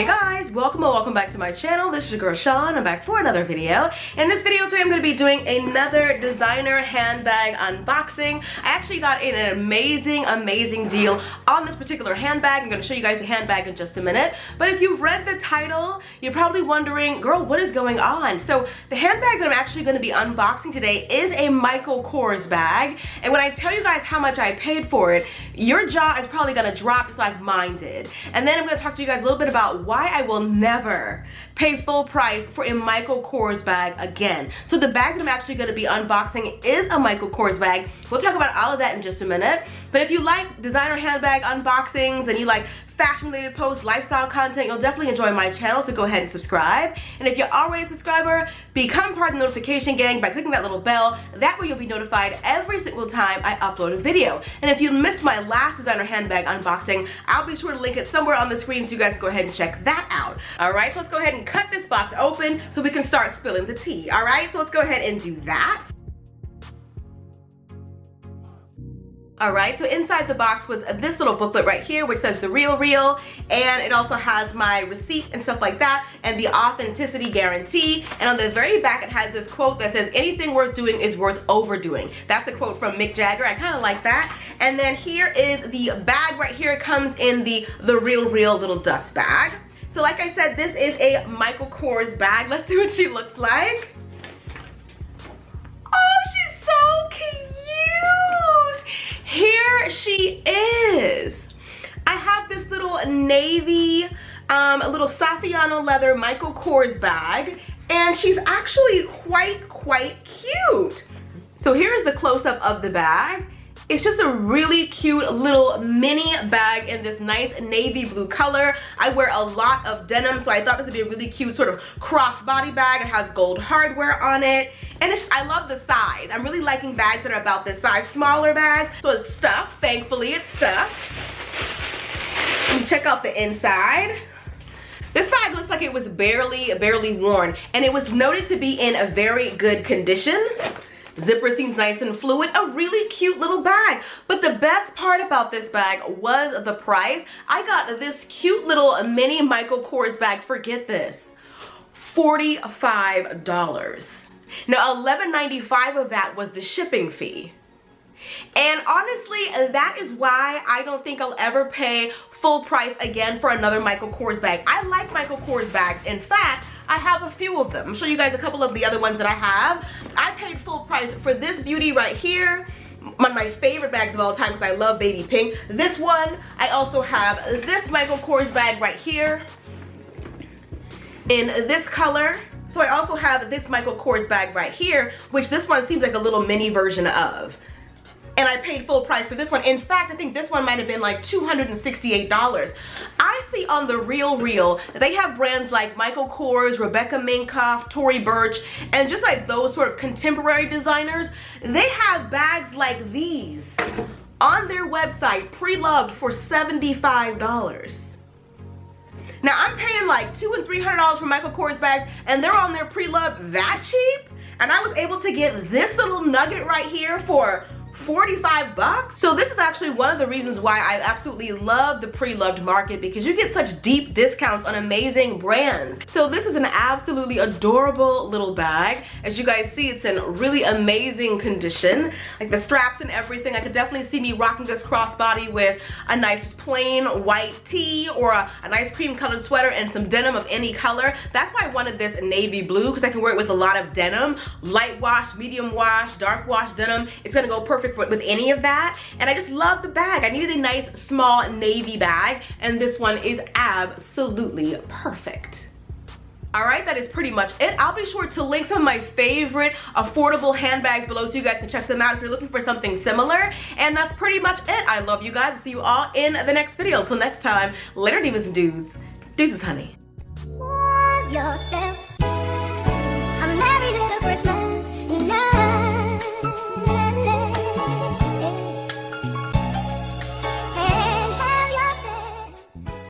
Hey guys, welcome back to my channel. This is your girl Sean. I'm back for another video. In this video today I'm going to be doing another designer handbag unboxing. I actually got an amazing deal on this particular handbag. I'm going to show you guys the handbag in just a minute. But if you've read the title, you're probably wondering, girl, what is going on? So the handbag that I'm actually going to be unboxing today is a Michael Kors bag. And when I tell you guys how much I paid for it, your jaw is probably going to drop just like mine did. And then I'm going to talk to you guys a little bit about why I will never pay full price for a Michael Kors bag again. So the bag that I'm actually going to be unboxing is a Michael Kors bag. We'll talk about all of that in just a minute. But if you like designer handbag unboxings and you like fashion related posts, lifestyle content, you'll definitely enjoy my channel, so go ahead and subscribe. And if you're already a subscriber, become part of the notification gang by clicking that little bell. That way you'll be notified every single time I upload a video. And if you missed my last designer handbag unboxing, I'll be sure to link it somewhere on the screen so you guys go ahead and check that out. Alright, so let's go ahead and cut this box open so we can start spilling the tea. Alright, so let's go ahead and do that. Alright, so inside the box was this little booklet right here which says the real, and it also has my receipt and stuff like that and the authenticity guarantee. And on the very back it has this quote that says, anything worth doing is worth overdoing. That's a quote from Mick Jagger. I kind of like that. And then here is the bag right here. It comes in the real little dust bag. So like I said, this is a Michael Kors bag. Let's see what she looks like. Oh, she's so cute. Here she is. I have this little navy, a little Saffiano leather Michael Kors bag, and she's actually quite cute. So here's the close-up of the bag. It's just a really cute little mini bag in this nice navy blue color. I wear a lot of denim, so I thought this would be a really cute sort of crossbody bag. It has gold hardware on it. And I love the size. I'm really liking bags that are about this size, smaller bags. So it's stuffed, thankfully it's stuffed. Let me check out the inside. This bag looks like it was barely worn, and it was noted to be in a very good condition. Zipper seems nice and fluid, a really cute little bag. But the best part about this bag was the price. I got this cute little mini Michael Kors bag, forget this, $45. Now $11.95 of that was the shipping fee. And honestly, that is why I don't think I'll ever pay full price again for another Michael Kors bag. I like Michael Kors bags. In fact, I have a few of them. I'll show you guys a couple of the other ones that I have. I paid full price for this beauty right here. One of my favorite bags of all time because I love baby pink. This one, I also have this Michael Kors bag right here in this color. So I also have this Michael Kors bag right here, which this one seems like a little mini version of. And I paid full price for this one. In fact, I think this one might have been like $268. I see on the Real that they have brands like Michael Kors, Rebecca Minkoff, Tory Burch, and just like those sort of contemporary designers, they have bags like these on their website pre-loved for $75. Now I'm paying like $200 and $300 for Michael Kors bags, and they're on their pre-loved that cheap? And I was able to get this little nugget right here for $45. So this is actually one of the reasons why I absolutely love the pre-loved market, because you get such deep discounts on amazing brands. So this is an absolutely adorable little bag. As you guys see, it's in really amazing condition. Like the straps and everything. I could definitely see me rocking this crossbody with a nice plain white tee or a nice cream colored sweater and some denim of any color. That's why I wanted this navy blue, because I can wear it with a lot of denim. Light wash, medium wash, dark wash denim. It's gonna go perfect with any of that. And I just love the bag. I needed a nice small navy bag, and this one is absolutely perfect. Alright, that is pretty much it. I'll be sure to link some of my favorite affordable handbags below so you guys can check them out if you're looking for something similar. And that's pretty much it. I love you guys. I'll see you all in the next video. Until next time, later divas and dudes. Deuces, honey. Yourself a merry little Christmas.